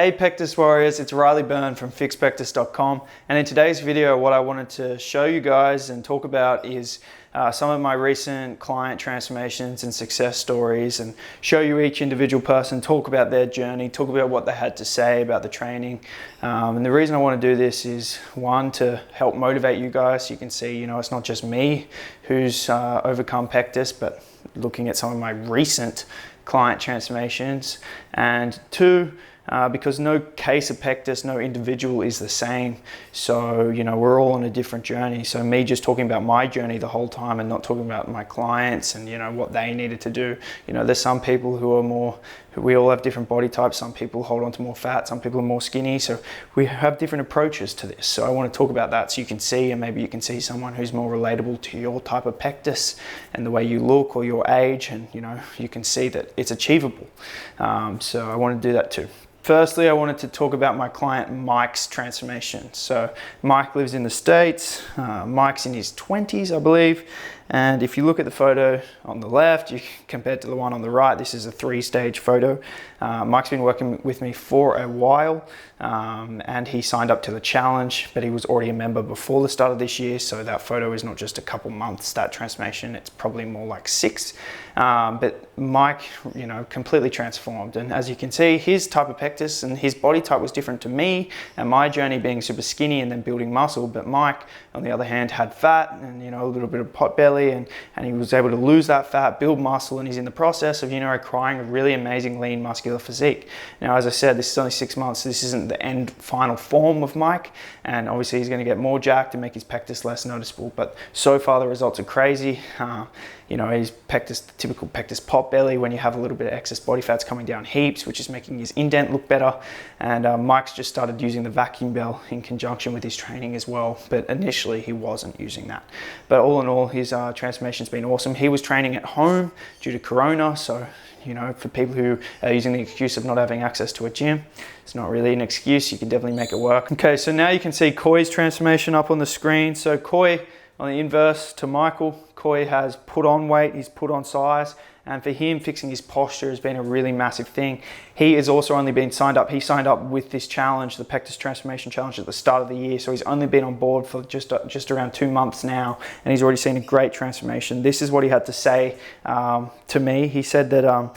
Hey Pectus Warriors, it's Byrne from FixPectus.com, and in today's video what I wanted to show you guys and talk about is some of my recent client transformations and success stories, and show you each individual person, talk about their journey, talk about what they had to say about the training. And the reason I want to do this is, one, to help motivate you guys so you can see, it's not just me who's overcome Pectus, but looking at some of my recent client transformations, and two, because no case of Pectus, no individual is the same. So, we're all on a different journey. So me just talking about my journey the whole time and not talking about my clients and, what they needed to do. There's some people who are more, we all have different body types. Some people hold on to more fat, some people are more skinny. So we have different approaches to this. So I want to talk about that so you can see, and maybe you can see someone who's more relatable to your type of Pectus and the way you look or your age. And, you can see that it's achievable. So I want to do that too. Firstly, I wanted to talk about my client Mike's transformation. So Mike lives in the States. Mike's in his 20s, I believe. And if you look at the photo on the left, compared to the one on the right, this is a 3-stage photo. Mike's been working with me for a while, and he signed up to the challenge, but he was already a member before the start of this year. So that photo is not just a couple months, that transformation, it's probably more like 6. But Mike, completely transformed. And as you can see, his type of Pectus and his body type was different to me, and my journey being super skinny and then building muscle. But Mike, on the other hand, had fat and, a little bit of pot belly, and he was able to lose that fat, build muscle, and he's in the process of, acquiring a really amazing lean muscular physique. Now, as I said, this is only 6 months. This isn't the end final form of Mike, and obviously he's going to get more jacked and make his Pectus less noticeable, but so far the results are crazy. His Pectus, the typical Pectus pot belly, when you have a little bit of excess body fats coming down heaps, which is making his indent look better. And Mike's just started using the vacuum bell in conjunction with his training as well, but initially he wasn't using that. But all in all, his transformation's been awesome. He was training at home due to Corona, so for people who are using the excuse of not having access to a gym, it's not really an excuse. You can definitely make it work. Okay, so now you can see Koi's transformation up on the screen. So Koi, on the inverse to Michael, Koi has put on weight, he's put on size, and for him, fixing his posture has been a really massive thing. He has also only been signed up, he signed up with this challenge, the Pectus Transformation Challenge, at the start of the year, so he's only been on board for just around 2 months now, and he's already seen a great transformation. This is what he had to say to me. He said that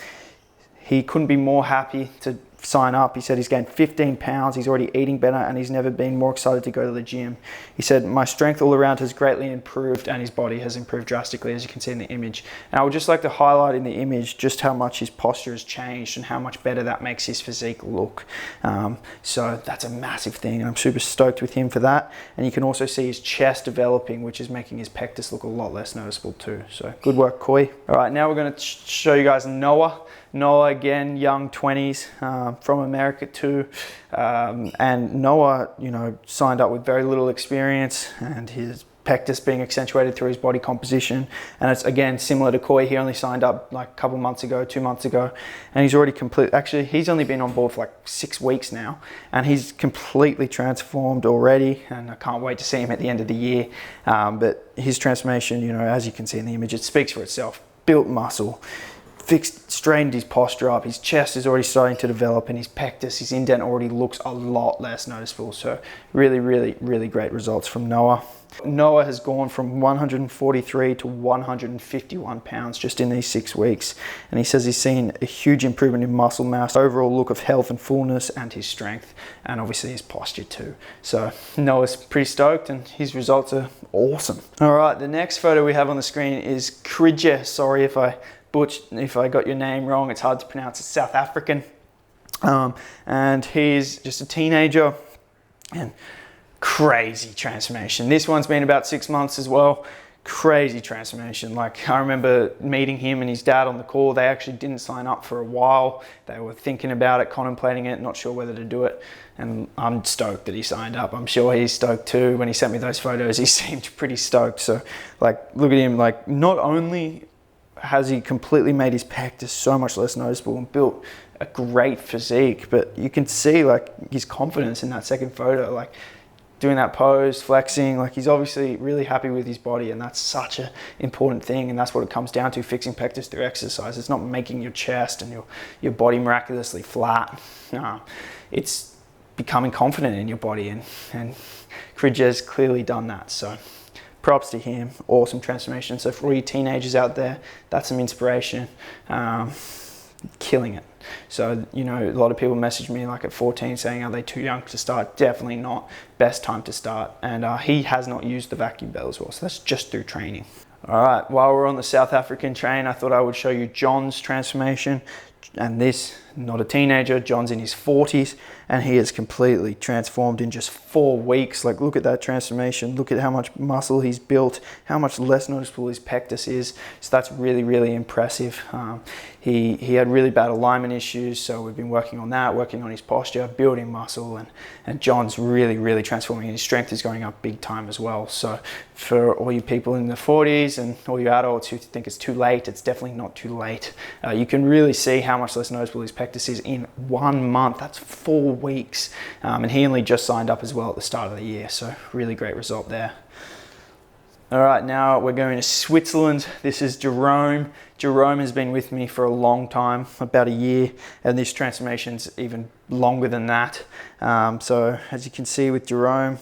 he couldn't be more happy to sign up. He said he's gained 15 pounds, he's already eating better, and he's never been more excited to go to the gym. He said, my strength all around has greatly improved, and his body has improved drastically, as you can see in the image. And I would just like to highlight in the image just how much his posture has changed and how much better that makes his physique look. So that's a massive thing, and I'm super stoked with him for that. And you can also see his chest developing, which is making his Pectus look a lot less noticeable too. So good work, Koi. All right, now we're going to show you guys Noah. Noah, again, young 20s, from America too. And Noah, signed up with very little experience, and his Pectus being accentuated through his body composition. And it's, again, similar to Koi. He only signed up like a couple months ago, 2 months ago, and he's already actually, he's only been on board for like 6 weeks now, and he's completely transformed already, and I can't wait to see him at the end of the year. But his transformation, as you can see in the image, it speaks for itself. Built muscle, straightened his posture up, his chest is already starting to develop, and his Pectus, his indent already looks a lot less noticeable. So really, really, really great results from Noah. Noah has gone from 143 to 151 pounds just in these 6 weeks. And he says he's seen a huge improvement in muscle mass, overall look of health and fullness, and his strength, and obviously his posture too. So Noah's pretty stoked, and his results are awesome. All right, the next photo we have on the screen is Kridja. Sorry if I got your name wrong, it's hard to pronounce, it's South African. And he's just a teenager, and crazy transformation. This one's been about 6 months as well. Crazy transformation. Like, I remember meeting him and his dad on the call. They actually didn't sign up for a while. They were thinking about it, contemplating it, not sure whether to do it. And I'm stoked that he signed up. I'm sure he's stoked too. When he sent me those photos, he seemed pretty stoked. So like, look at him, like, not only has he completely made his Pectus so much less noticeable and built a great physique, but you can see like his confidence in that second photo, like doing that pose, flexing, like he's obviously really happy with his body, and that's such an important thing, and that's what it comes down to, fixing Pectus through exercise. It's not making your chest and your body miraculously flat. it's becoming confident in your body, and Kridja's clearly done that. So props to him. Awesome transformation. So for all you teenagers out there, that's some inspiration. Killing it. So, you know, a lot of people message me like at 14 saying, are they too young to start? Definitely not. Best time to start. And he has not used the vacuum bell as well. So that's just through training. All right, while we're on the South African train, I thought I would show you John's transformation. And this, not a teenager, John's in his 40s, and he has completely transformed in just 4 weeks. Like, look at that transformation. Look at how much muscle he's built, how much less noticeable his pectus is. So that's really, really impressive. He had really bad alignment issues, so we've been working on that, working on his posture, building muscle, and John's really, really transforming. His strength is going up big time as well. So for all you people in the 40s and all you adults who think it's too late, it's definitely not too late. You can really see how much less noticeable his pectus is in 1 month. That's 4 weeks. And he only just signed up as well at the start of the year. So really great result there. All right, now we're going to Switzerland. This is Jerome. Jerome has been with me for a long time, about a year, and this transformation's even longer than that. So as you can see with Jerome,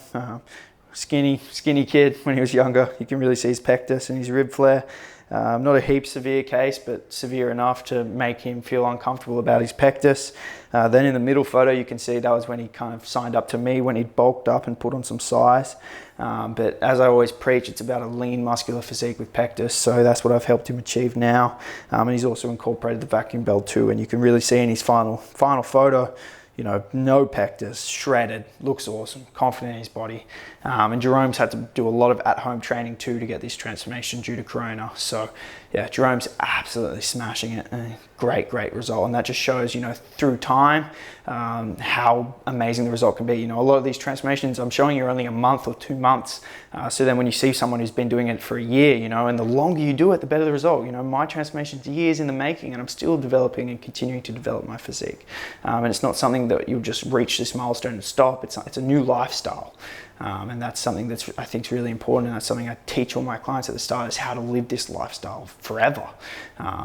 skinny kid when he was younger. You can really see his pectus and his rib flare. Not a heap severe case, but severe enough to make him feel uncomfortable about his pectus. Then in the middle photo, you can see that was when he kind of signed up to me, when he bulked up and put on some size. But as I always preach, it's about a lean muscular physique with pectus. So that's what I've helped him achieve now. And he's also incorporated the vacuum belt too. And you can really see in his final photo, you know, no pectus, shredded, looks awesome, confident in his body. And Jerome's had to do a lot of at-home training too to get this transformation due to Corona. So yeah, Jerome's absolutely smashing it. And great result. And that just shows, you know, through time, how amazing the result can be. You know, a lot of these transformations I'm showing you are only a month or 2 months. So then when you see someone who's been doing it for a year, you know, and the longer you do it, the better the result. You know, my transformation's years in the making, and I'm still developing and continuing to develop my physique. And it's not something that you'll just reach this milestone and stop. It's a new lifestyle. And that's something that's, I think, is really important. And that's something I teach all my clients at the start, is how to live this lifestyle forever.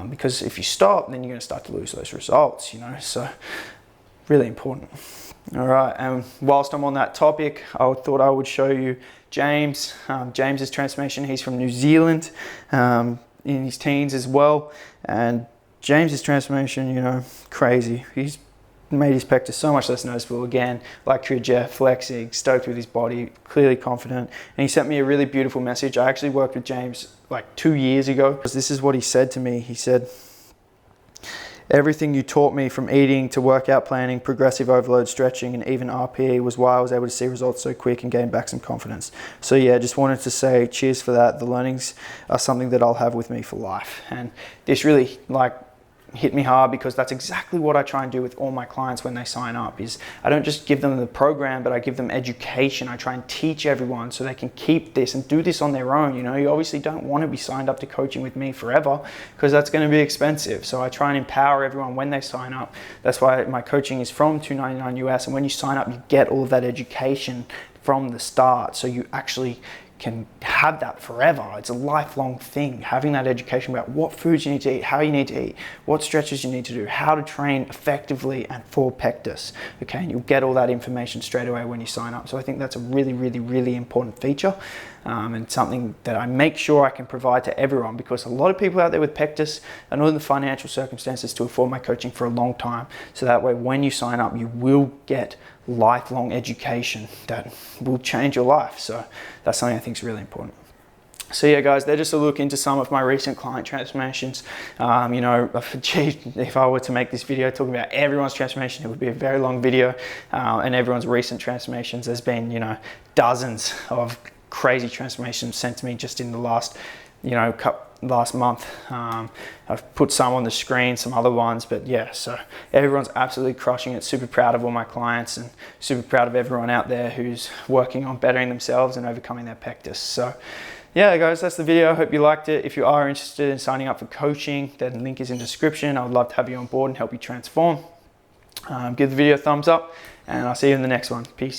Because if you stop, then you're going to start to lose those results, you know, so really important. All right, and whilst I'm on that topic, I thought I would show you James. James's transformation. He's from New Zealand, in his teens as well. And James's transformation, you know, crazy. He's made his pectus so much less noticeable. Again, like Kridja, flexing, stoked with his body, clearly confident. And he sent me a really beautiful message. I actually worked with James like 2 years ago. This is what he said to me. He said, "Everything you taught me, from eating to workout planning, progressive overload stretching, and even RPE, was why I was able to see results so quick and gain back some confidence." So yeah, just wanted to say cheers for that. The learnings are something that I'll have with me for life. And this really hit me hard, because that's exactly what I try and do with all my clients when they sign up. Is I don't just give them the program, but I give them education. I try and teach everyone so they can keep this and do this on their own. You know, you obviously don't want to be signed up to coaching with me forever, because that's going to be expensive. So I try and empower everyone when they sign up. That's why my coaching is from $299 US, and when you sign up, you get all of that education from the start, so you actually can have that forever. It's a lifelong thing, having that education about what foods you need to eat, how you need to eat, what stretches you need to do, how to train effectively and for pectus. Okay, and you'll get all that information straight away when you sign up. So I think that's a really important feature, and something that I make sure I can provide to everyone, because a lot of people out there with pectus are not in the financial circumstances to afford my coaching for a long time. So that way, when you sign up, you will get lifelong education that will change your life. So that's something I think is really important. So yeah, guys, they're just a look into some of my recent client transformations. You know, gee, if I were to make this video talking about everyone's transformation, it would be a very long video. And everyone's recent transformations, there's been, you know, dozens of crazy transformations sent to me just in the last, you know, last month. I've put some on the screen, some other ones, but yeah, so everyone's absolutely crushing it. Super proud of all my clients, and super proud of everyone out there who's working on bettering themselves and overcoming their pectus. So yeah, guys, that's the video. I hope you liked it. If you are interested in signing up for coaching, then the link is in the description. I would love to have you on board and help you transform. Give the video a thumbs up, and I'll see you in the next one. Peace.